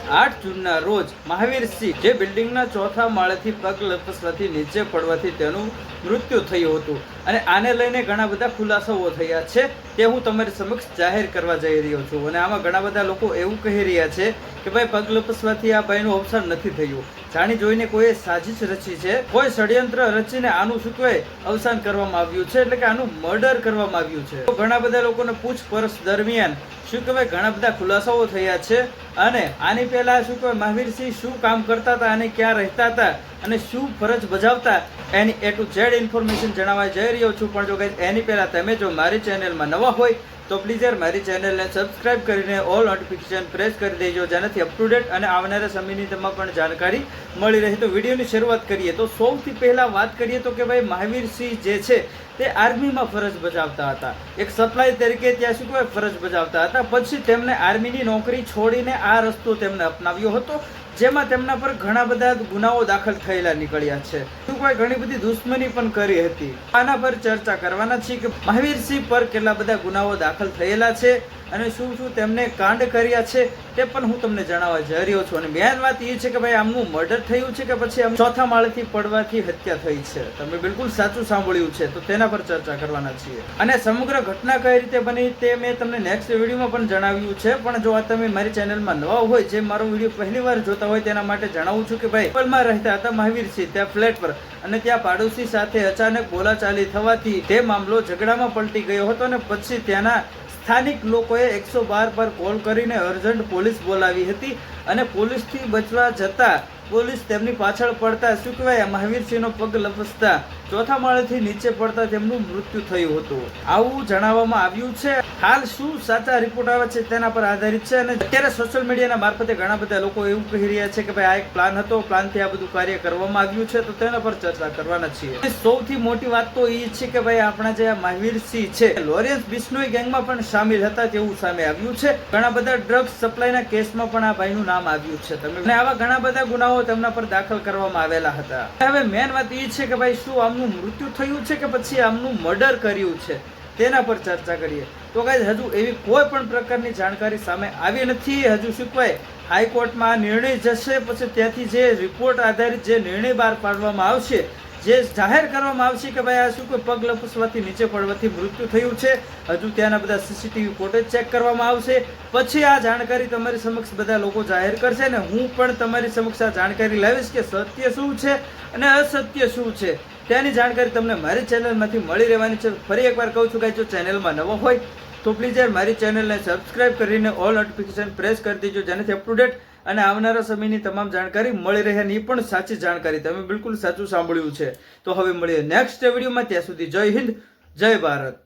8 જૂનના રોજ મહાવીરસિંહ જે બિલ્ડિંગના ચોથા માળેથી પગ લપસવાથી નીચે પડવાથી તેનું મૃત્યુ થયું હતું અને આને લઈને ઘણા બધા ખુલાસાઓ થયા છે તે હું તમારી સમક્ષ જાહેર કરવા જઈ રહ્યો છું. અને આમાં ઘણા બધા લોકો એવું કહી રહ્યા છે કે ભાઈ પગ લપસવાથી આ ભાઈનું અવસાન નથી થયું, જાણી જોઈને કોઈએ સાજિશ રચી છે, કોઈ ષડયંત્ર રચીને આનું શું કહેવાય અવસાન કરવામાં આવ્યું છે, એટલે કે આનું મર્ડર કરવામાં આવ્યું છે. તો ઘણા બધા લોકોને પૂછપરછ દરમિયાન શું કહેવાય ઘણા બધા ખુલાસાઓ થયા છે અને આની પહેલા શું કહેવાય મહાવીરસિંહ શું કામ કરતા હતા અને ક્યાં રહેતા હતા અને શું ફરજ બજાવતા એની A to Z ઇન્ફોર્મેશન જણાવવા જઈ રહ્યો છું. પણ જો ગાઈસ એની પહેલા તમે જો મારી ચેનલમાં નવા હોય તો પ્લીઝ યાર મારી ચેનલને સબસ્ક્રાઇબ કરીને ઓલ નોટિફિકેશન પ્રેસ કરી દેજો, જેનાથી અપ ટુ ડેટ અને આવનારા સમયની તમામ પણ જાણકારી મળી રહે. તો વિડીયોની શરૂઆત કરીએ તો સૌથી પહેલા વાત કરીએ તો કે ભાઈ મહાવીરસિંહ જે છે તે આર્મીમાં ફરજ બજાવતા હતા, એક સપ્લાય તરીકે ત્યાં શું કહેવાય ફરજ બજાવતા હતા. પછી તેમને આર્મીની નોકરી છોડીને આ રસ્તો તેમને અપનાવ્યો હતો, જેમાં તેમના પર ઘણા બધા ગુનાઓ દાખલ થયેલા નીકળ્યા છે. શું કોઈ ઘણી બધી દુશ્મની પણ કરી હતી. આના પર ચર્ચા કરવાના છે કે મહાવીરસિંહ પર કેટલા બધા ગુનાઓ દાખલ થયેલા છે અને શું શું તેમને કાંડ કર્યા છે તે પણ હું તમને જણાવવા જઈ રહ્યો છું. અને મેન વાત એ છે કે ભાઈ આમનું મર્ડર થયું છે કે પછી આમ ચોથા માળેથી પડવાથી હત્યા થઈ છે. તમે બિલકુલ સાચું સાંભળ્યું છે, તો તેના પર ચર્ચા કરવાના છીએ. અને સમગ્ર ઘટના કઈ રીતે બની તે મેં તમને નેક્સ્ટ વિડીયોમાં પણ જણાવ્યું છે. પણ જો આ તમે મારી ચેનલમાં નવા હોય, જે મારો વિડીયો પહેલી વાર જોતા હોય, તેના માટે જણાવું છું કે ભાઈ હોટલમાં રહેતા હતા મહાવીરસિંહ ત્યાં ફ્લેટ પર, અને ત્યાં પાડોશી સાથે અચાનક બોલાચાલી થવાથી તે મામલો ઝઘડામાં પલટી ગયો હતો અને પછી ત્યાંના સ્થાનિક લોકોએ 112 પર કોલ કરીને અર્જન્ટ પોલીસ બોલાવી હતી અને પોલીસથી બચવા જતા પોલીસ તેમની પાછળ પડતા શું કહેવાય મહાવીરસિંહનો પગ લપસતા ચોથા માળેથી નીચે પડતા તેમનું મૃત્યુ થયું હતું, આવું જણાવવામાં આવ્યું છે. હાલ શું સાચા રિપોર્ટ આવે છે તેના પર આધારિત છે. અને અત્યારે સોશિયલ મીડિયાના મારફતે ઘણા બધા લોકો એવું કહી રહ્યા છે કે ભાઈ આ એક પ્લાન હતો, પ્લાનથી આ બધું કાર્ય કરવામાં આવ્યું છે, તો તેના પર ચર્ચા કરવાના છીએ. સૌથી મોટી વાત તો એ છે કે ભાઈ આપણા જે મહાવીરસિંહ છે લોરેન્સ બિશ્નોઈ ગેંગમાં પણ સામેલ હતા તેવું સામે આવ્યું છે. ઘણા બધા ડ્રગ્સ સપ્લાયના કેસમાં પણ આ ભાઈનું નામ આવ્યું છે. તમે આવા ઘણા બધા ગુનાઓ તેમના પર દાખલ કરવામાં આવેલા હતા. હવે મેન વાત એ છે કે ભાઈ શું આમનું મૃત્યુ થયું છે કે પછી આમનું મર્ડર કર્યું છે તેના પર ચર્ચા કરીએ. તો ગાઈઝ હજુ એવી કોઈ પણ પ્રકારની જાણકારી સામે આવી નથી. હજુ શું કહેવાય હાઈકોર્ટમાં આ નિર્ણય જશે, પછી ત્યાંથી જે રિપોર્ટ આધારિત જે નિર્ણય બહાર પાડવામાં આવશે, જે જાહેર કરવામાં આવશે કે ભાઈ આ શું કોઈ પગ લપસવાથી નીચે પડવાથી મૃત્યુ થયું છે, હજુ ત્યાંના બધા સીસીટીવી ફૂટેજ ચેક કરવામાં આવશે, પછી આ જાણકારી તમારી સમક્ષ બધા લોકો જાહેર કરશે ને હું પણ તમારી સમક્ષ આ જાણકારી લાવીશ કે સત્ય શું છે અને અસત્ય શું છે તેની જાણકારી તમને મારી ચેનલમાંથી મળી રહેવાની છે. ફરી એકવાર કહું છું કે જો ચેનલમાં નવો હોય તો પ્લીઝ યાર મારી ચેનલને સબસ્ક્રાઇબ કરીને ઓલ નોટિફિકેશન પ્રેસ કરી દેજો, જેનાથી અપ ટુ ડેટ અને આવનારા સમયની તમામ જાણકારી મળી રહે. અને એ પણ સાચી જાણકારી, તમે બિલકુલ સાચું સાંભળ્યું છે. તો હવે મળીએ નેક્સ્ટ વિડીયોમાં, ત્યાં સુધી જય હિન્દ, જય ભારત.